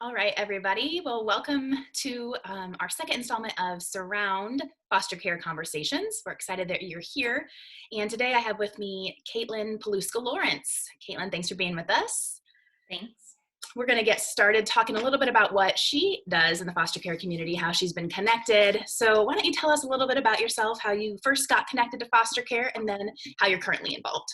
All right, everybody. Well, welcome to our second installment of Surround Foster Care Conversations. We're excited that you're here. And today I have with me Caitlin Paluska Lawrence. Caitlin, thanks for being with us. Thanks. We're going to get started talking a little bit about what she does in the foster care community, how she's been connected. So why don't you tell us a little bit about yourself, how you first got connected to foster care, and then how you're currently involved.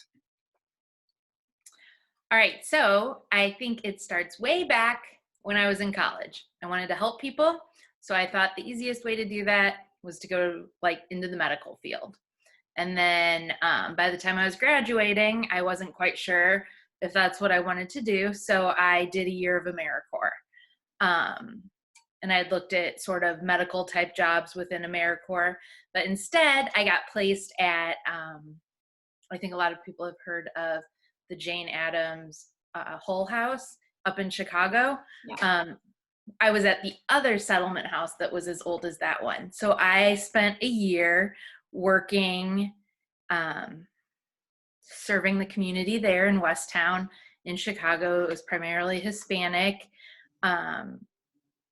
All right, so I think it starts way back when I was in college. I wanted to help people, so I thought the easiest way to do that was to go into the medical field. And then by the time I was graduating, I wasn't quite sure if that's what I wanted to do, so I did a year of AmeriCorps. And I had looked at sort of medical type jobs within AmeriCorps, but instead I got placed at, I think a lot of people have heard of the Jane Addams Hull House up in Chicago. Yeah. I was at the other settlement house that was as old as that one. So I spent a year working, serving the community there in Westtown in Chicago. It was primarily Hispanic. And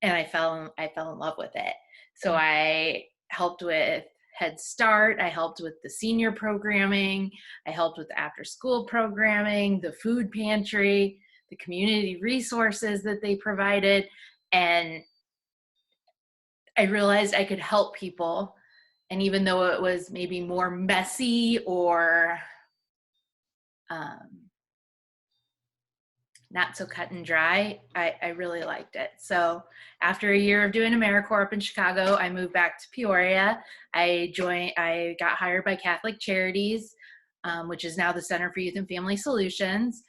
I fell in love with it. So I helped with Head Start. I helped with the senior programming. I helped with the after school programming, the food pantry, the community resources that they provided. And I realized I could help people. And even though it was maybe more messy or not so cut and dry, I really liked it. So after a year of doing AmeriCorps up in Chicago, I moved back to Peoria. I got hired by Catholic Charities, which is now the Center for Youth and Family Solutions,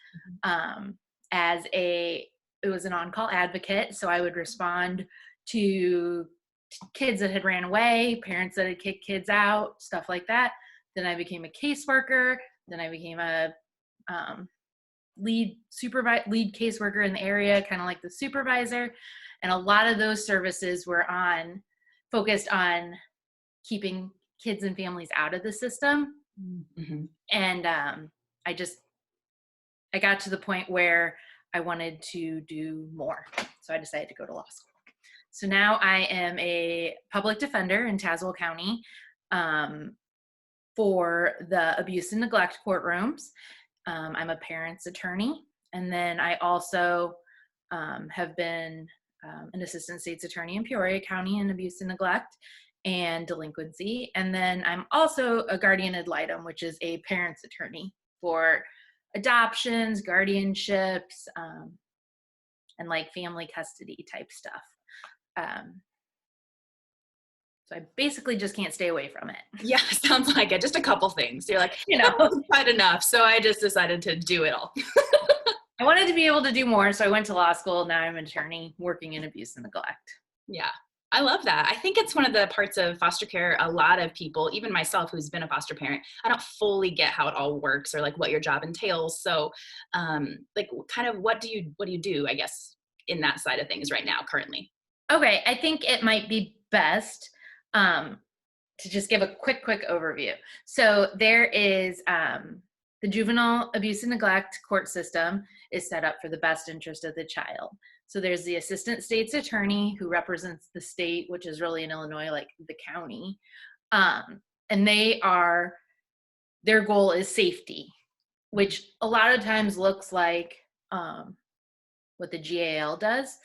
it was an on-call advocate. So I would respond to kids that had ran away, parents that had kicked kids out, stuff like that. Then I became a caseworker. Then I became a lead caseworker in the area, kind of like the supervisor. And a lot of those services were focused on keeping kids and families out of the system. Mm-hmm. And I got to the point where I wanted to do more. So I decided to go to law school. So now I am a public defender in Tazewell County for the abuse and neglect courtrooms. I'm a parent's attorney, and then I also have been an assistant state's attorney in Peoria County in abuse and neglect and delinquency. And then I'm also a Guardian Ad Litem, which is a parent's attorney for adoptions, guardianships, and family custody type stuff. So I basically just can't stay away from it. Yeah, sounds like it. Just a couple things. You're like, quite enough. So I just decided to do it all. I wanted to be able to do more. So I went to law school. Now I'm an attorney working in abuse and neglect. Yeah, I love that. I think it's one of the parts of foster care, a lot of people, even myself who's been a foster parent, I don't fully get how it all works or what your job entails. So kind of what do you do, I guess, in that side of things right now currently? Okay, I think it might be best to just give a quick overview. So there is the juvenile abuse and neglect court system is set up for the best interest of the child. So there's the assistant state's attorney who represents the state, which is really in Illinois, like the county. And their goal is safety, which a lot of times looks like what the GAL does.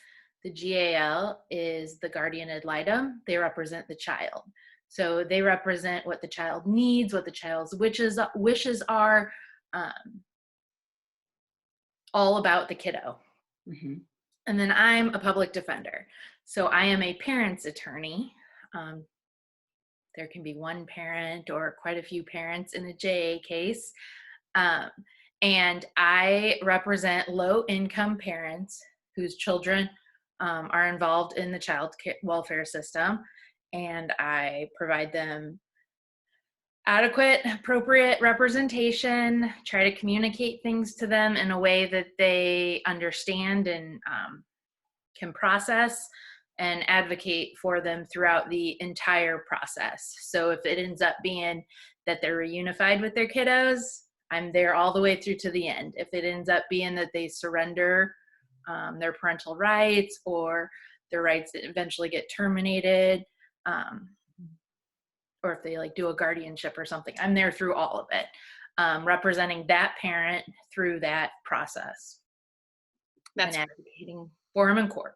The GAL is the Guardian Ad Litem. They represent the child. So they represent what the child needs, what the child's wishes are, all about the kiddo. Mm-hmm. And then I'm a public defender. So I am a parent's attorney. There can be one parent or quite a few parents in a JA case. And I represent low-income parents whose children are involved in the child welfare system, and I provide them adequate, appropriate representation, try to communicate things to them in a way that they understand and can process, and advocate for them throughout the entire process. So if it ends up being that they're reunified with their kiddos, I'm there all the way through to the end. If it ends up being that they surrender their parental rights or their rights that eventually get terminated, or if they like do a guardianship or something. I'm there through all of it, representing that parent through that process and advocating for them in court.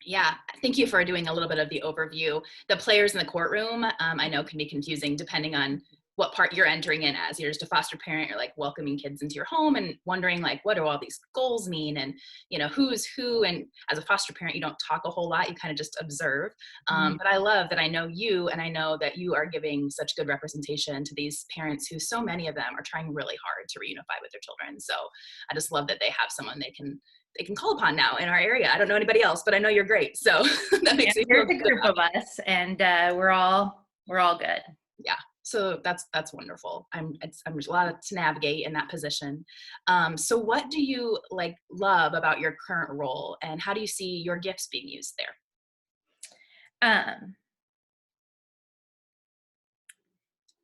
Yeah, thank you for doing a little bit of the overview. The players in the courtroom, I know can be confusing depending on what part you're entering in as. You're just a foster parent, you're like welcoming kids into your home and wondering like, what do all these goals mean? And who's who? And as a foster parent, you don't talk a whole lot, you kind of just observe. But I love that I know you, and I know that you are giving such good representation to these parents who so many of them are trying really hard to reunify with their children. So I just love that they have someone they can call upon now in our area. I don't know anybody else, but I know you're great. So that makes me feel good. There's a group of us, and we're all good. Yeah. So that's wonderful. There's a lot to navigate in that position. So what do you love about your current role, and how do you see your gifts being used there?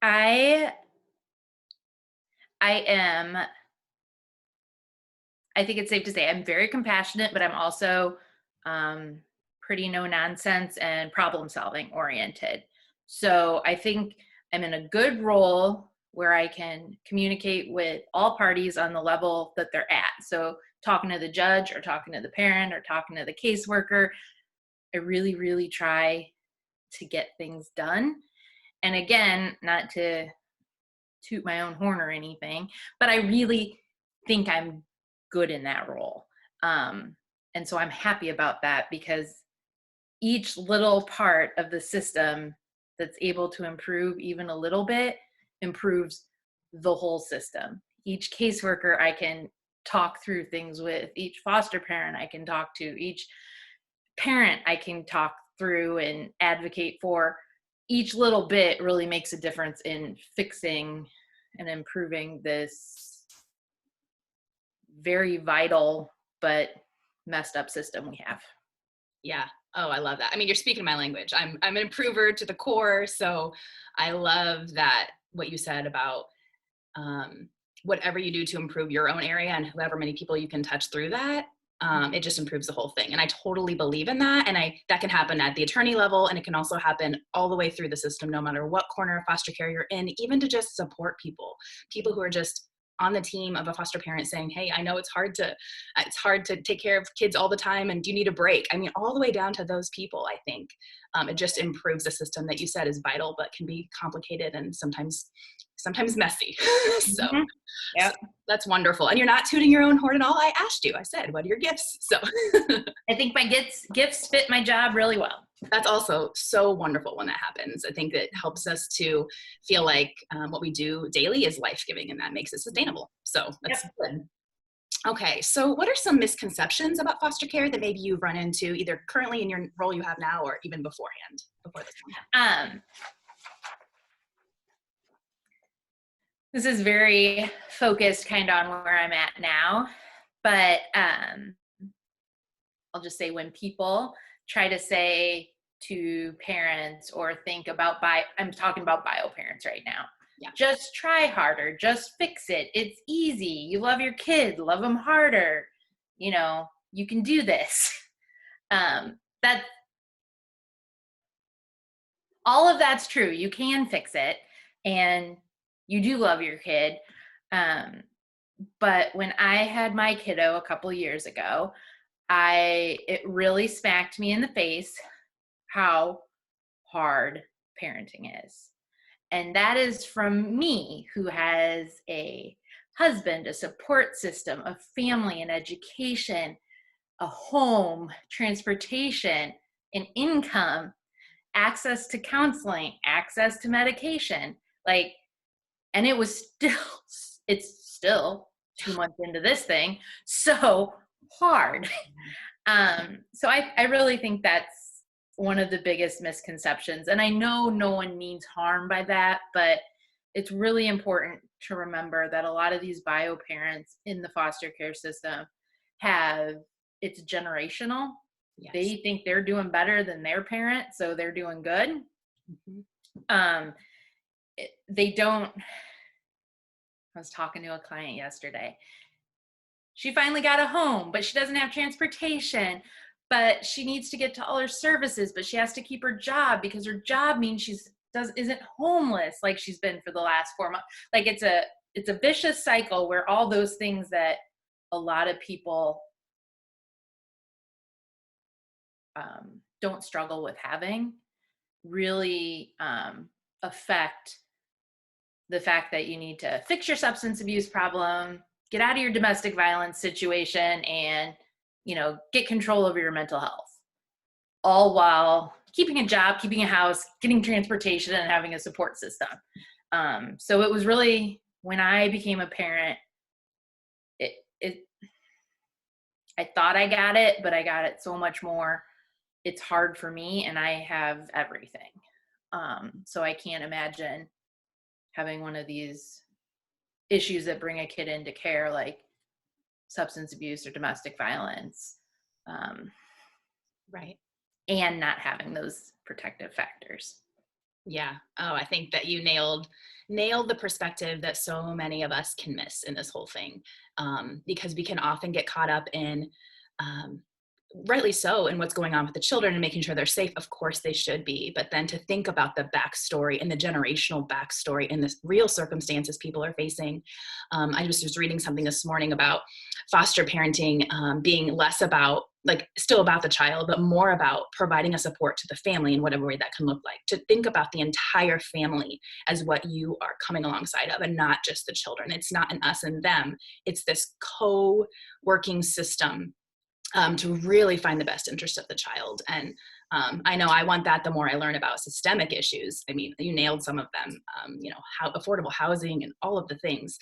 I think it's safe to say I'm very compassionate, but I'm also pretty no nonsense and problem solving oriented. So I think I'm in a good role where I can communicate with all parties on the level that they're at. So talking to the judge or talking to the parent or talking to the caseworker, I really, really try to get things done. And again, not to toot my own horn or anything, but I really think I'm good in that role. And so I'm happy about that, because each little part of the system that's able to improve even a little bit improves the whole system. Each caseworker I can talk through things with, each foster parent I can talk to, each parent I can talk through and advocate for. Each little bit really makes a difference in fixing and improving this very vital but messed up system we have. Yeah. Oh, I love that. I mean, you're speaking my language. I'm an improver to the core. So I love that, what you said about whatever you do to improve your own area and however many people you can touch through that, it just improves the whole thing. And I totally believe in that. And that can happen at the attorney level, and it can also happen all the way through the system, no matter what corner of foster care you're in, even to just support people who are just on the team of a foster parent saying, hey, I know it's hard to take care of kids all the time, and do you need a break? I mean, all the way down to those people. I think it just improves a system that you said is vital, but can be complicated and sometimes messy. So, Yep. So that's wonderful. And you're not tooting your own horn at all. I asked you, I said, what are your gifts? So I think my gifts fit my job really well. That's also so wonderful when that happens. I think it helps us to feel like what we do daily is life-giving, and that makes it sustainable. So that's good. Okay, so what are some misconceptions about foster care that maybe you've run into either currently in your role you have now or even beforehand, before this one? This is very focused kind of on where I'm at now, but I'll just say, when people try to say to parents or think about I'm talking about bio parents right now. Yeah. Just try harder, just fix it. It's easy. You love your kid, love them harder. You can do this. That all of that's true. You can fix it, and you do love your kid. But when I had my kiddo a couple years ago, it really smacked me in the face how hard parenting is. And that is from me, who has a husband, a support system, a family, an education, a home, transportation, an income, access to counseling, access to medication. And it's still 2 months into this thing, so hard. So I really think that's one of the biggest misconceptions. And I know no one means harm by that, but it's really important to remember that a lot of these bio parents in the foster care system it's generational. Yes. They think they're doing better than their parent, so they're doing good. Mm-hmm. I was talking to a client yesterday, she finally got a home, but she doesn't have transportation, but she needs to get to all her services, but she has to keep her job because her job means isn't homeless like she's been for the last 4 months. Like it's a vicious cycle where all those things that a lot of people don't struggle with having really affect the fact that you need to fix your substance abuse problem, get out of your domestic violence situation, and, get control over your mental health, all while keeping a job, keeping a house, getting transportation, and having a support system. So it was really, when I became a parent, I thought I got it, but I got it so much more. It's hard for me, and I have everything. So I can't imagine having one of these issues that bring a kid into care, like substance abuse or domestic violence. Right. And not having those protective factors. Yeah. Oh, I think that you nailed the perspective that so many of us can miss in this whole thing, because we can often get caught up in, rightly so, in what's going on with the children and making sure they're safe. Of course they should be, but then to think about the backstory and the generational backstory and the real circumstances people are facing. I just was reading something this morning about foster parenting being less about, like, still about the child, but more about providing a support to the family in whatever way that can look like. To think about the entire family as what you are coming alongside of, and not just the children. It's not an us and them. It's this co-working system to really find the best interest of the child. And I know I want that the more I learn about systemic issues. I mean, you nailed some of them, how affordable housing and all of the things.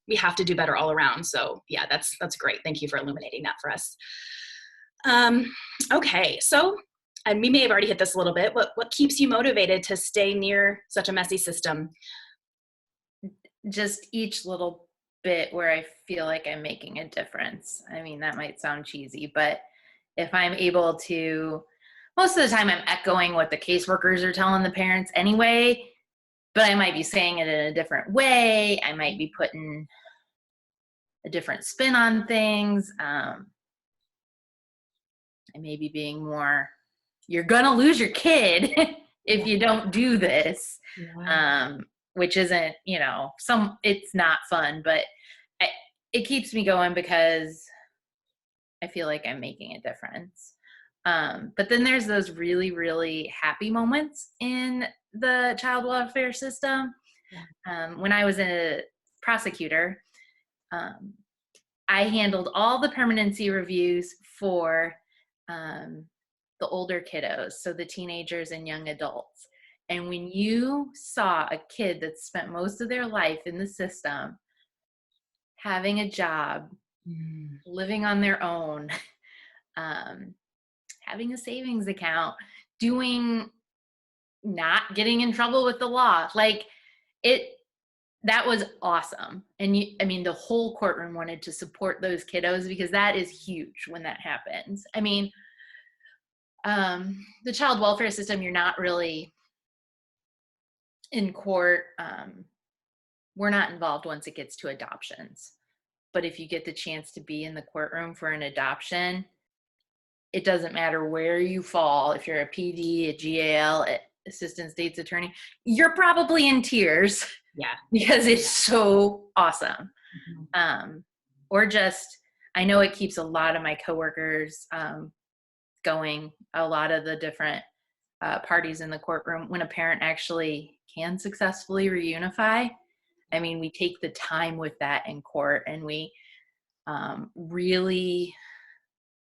We have to do better all around. So yeah, that's great. Thank you for illuminating that for us. Okay, so, and we may have already hit this a little bit, what keeps you motivated to stay near such a messy system? Just each little bit where I feel like I'm making a difference. I mean, that might sound cheesy, but if I'm able to, most of the time I'm echoing what the caseworkers are telling the parents anyway, but I might be saying it in a different way. I might be putting a different spin on things. I may be being more, you're gonna lose your kid if you don't do this. Yeah. Which isn't, it's not fun, but it keeps me going because I feel like I'm making a difference. But then there's those really, really happy moments in the child welfare system. Yeah. When I was a prosecutor, I handled all the permanency reviews for the older kiddos, so the teenagers and young adults. And when you saw a kid that spent most of their life in the system, having a job, living on their own, having a savings account, not getting in trouble with the law, that was awesome. And the whole courtroom wanted to support those kiddos because that is huge when that happens. I mean, the child welfare system, you're not really in court. We're not involved once it gets to adoptions. But if you get the chance to be in the courtroom for an adoption, it doesn't matter where you fall. If you're a PD, a GAL, assistant state's attorney, you're probably in tears. Yeah. Because it's so awesome. Mm-hmm. Or just, I know it keeps a lot of my coworkers going, a lot of the different parties in the courtroom, when a parent actually can successfully reunify. I mean, we take the time with that in court, and we really,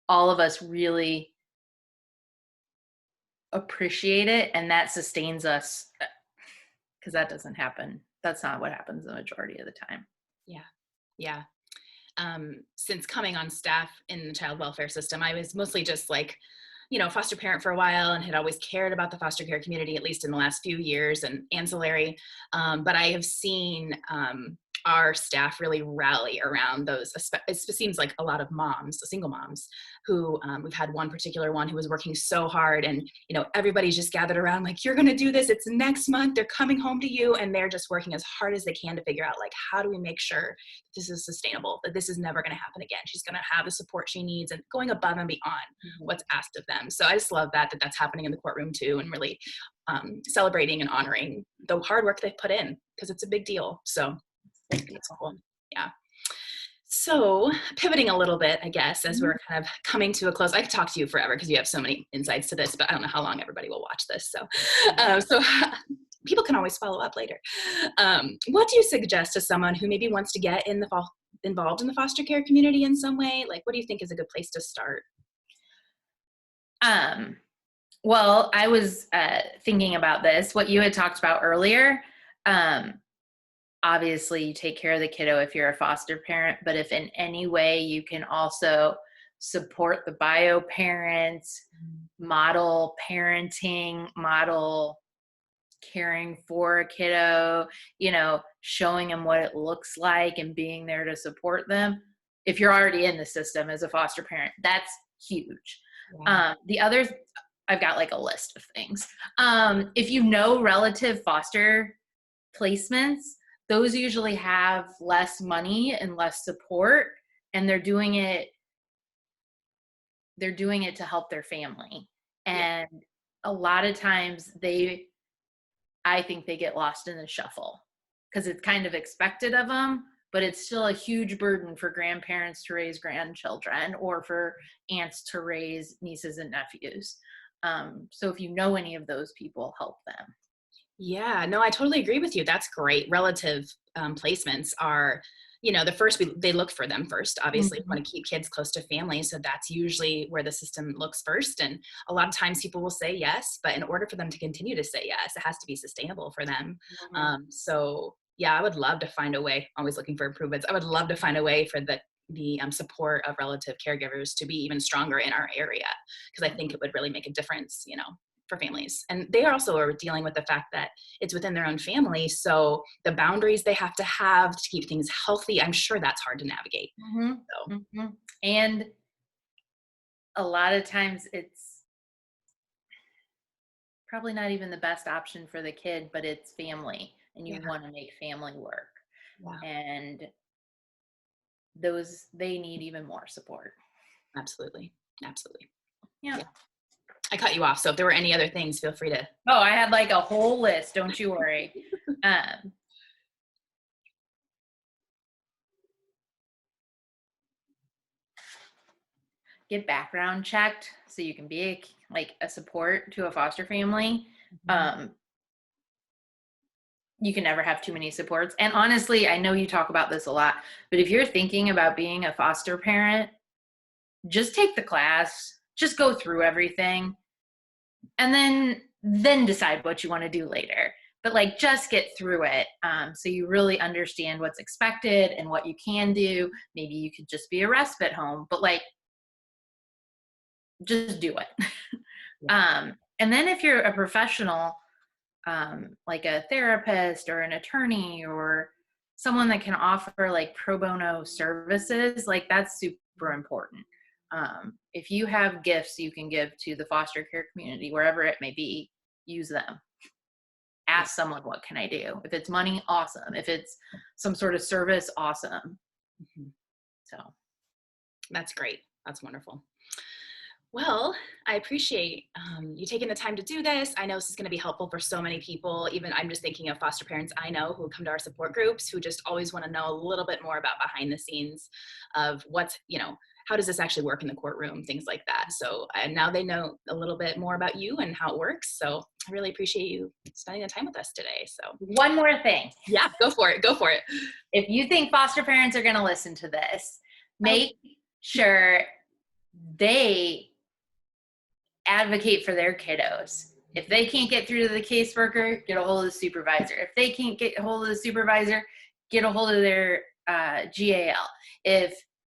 all of us really appreciate it, and that sustains us, because that doesn't happen. That's not what happens the majority of the time. Yeah. Yeah. Since coming on staff in the child welfare system, I was mostly just foster parent for a while, and had always cared about the foster care community, at least in the last few years, and ancillary. But I have seen our staff really rally around those. It seems like a lot of moms, single moms, who we've had one particular one who was working so hard, and everybody's just gathered around like, you're going to do this. It's next month. They're coming home to you, and they're just working as hard as they can to figure out like, how do we make sure this is sustainable, that this is never going to happen again. She's going to have the support she needs, and going above and beyond what's asked of them. So I just love that that's happening in the courtroom too, and really celebrating and honoring the hard work they've put in, because it's a big deal. So that's cool. Yeah. So pivoting a little bit, I guess, as we're kind of coming to a close. I could talk to you forever because you have so many insights to this, but I don't know how long everybody will watch this. So people can always follow up later. What do you suggest to someone who maybe wants to get involved in the foster care community in some way? Like, what do you think is a good place to start? Well, I was thinking about this, what you had talked about earlier. Obviously, you take care of the kiddo if you're a foster parent, but if in any way you can also support the bio parents, model parenting, model caring for a kiddo, showing them what it looks like and being there to support them. If you're already in the system as a foster parent, that's huge. Yeah. The others, I've got like a list of things. If relative foster placements, those usually have less money and less support, and they're doing it to help their family. And a lot of times I think they get lost in the shuffle because it's kind of expected of them, but it's still a huge burden for grandparents to raise grandchildren or for aunts to raise nieces and nephews. So if you know any of those people, help them. Yeah, no, I totally agree with you. That's great. Relative placements are, the first, they look for them first. Obviously, we want to keep kids close to family. So that's usually where the system looks first. And a lot of times people will say yes, but in order for them to continue to say yes, it has to be sustainable for them. So yeah, I would love to find a way, always looking for improvements. I would love to find a way for the support of relative caregivers to be even stronger in our area, because I think it would really make a difference, for families. And they also are dealing with the fact that it's within their own family. So the boundaries they have to keep things healthy, I'm sure that's hard to navigate. And a lot of times it's probably not even the best option for the kid, but it's family, and you want to make family work. And they need even more support. Absolutely. Yeah. I cut you off, so if there were any other things, feel free to. Oh, I had like a whole list, don't you worry. Get background checked so you can be a support to a foster family. You can never have too many supports. And honestly, I know you talk about this a lot, but if you're thinking about being a foster parent, just take the class, just go through everything, and then decide what you want to do later. But just get through it, so you really understand what's expected and what you can do. Maybe you could just be a respite home, but just do it. And then if you're a professional, like a therapist or an attorney or someone that can offer pro bono services, that's super important. If you have gifts you can give to the foster care community, wherever it may be, use them. Ask someone, what can I do? If it's money, awesome. If it's some sort of service, awesome. So that's great. That's wonderful. Well, I appreciate you taking the time to do this. I know this is going to be helpful for so many people. Even I'm just thinking of foster parents I know who come to our support groups who just always want to know a little bit more about behind the scenes of what's, how does this actually work in the courtroom, things like that. So now they know a little bit more about you and how it works. So I really appreciate you spending the time with us today. So one more thing. Yeah, go for it. If you think foster parents are going to listen to this, make sure they advocate for their kiddos. If they can't get through to the caseworker, get a hold of the supervisor. If they can't get a hold of the supervisor, get a hold of their GAL.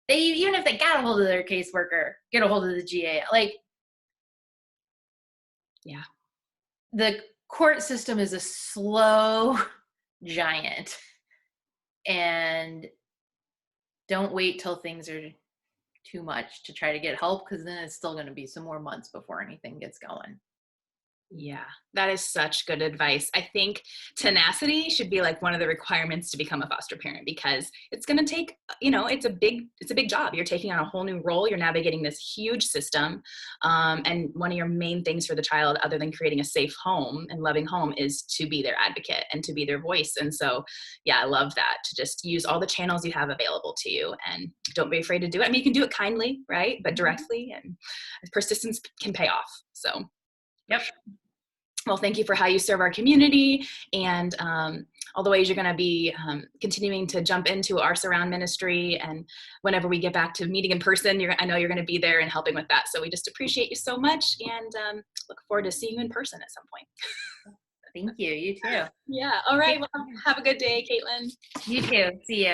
Even if they got a hold of their caseworker, get a hold of the GAL. The court system is a slow giant. and don't wait till things are too much to try to get help, because then it's still going to be some more months before anything gets going. Yeah, that is such good advice. I think tenacity should be like one of the requirements to become a foster parent, because it's going to take, it's a big job. You're taking on a whole new role. You're navigating this huge system. And one of your main things for the child, other than creating a safe home and loving home, is to be their advocate and to be their voice. And so, yeah, I love that, to just use all the channels you have available to you, and don't be afraid to do it. I mean, you can do it kindly, right? But directly, and persistence can pay off. So. Yep. Well, thank you for how you serve our community, and all the ways you're going to be continuing to jump into our Surround ministry. And whenever we get back to meeting in person, I know you're going to be there and helping with that. So we just appreciate you so much, and look forward to seeing you in person at some point. Thank you. You too. Yeah. All right. Well, have a good day, Caitlin. You too. See you.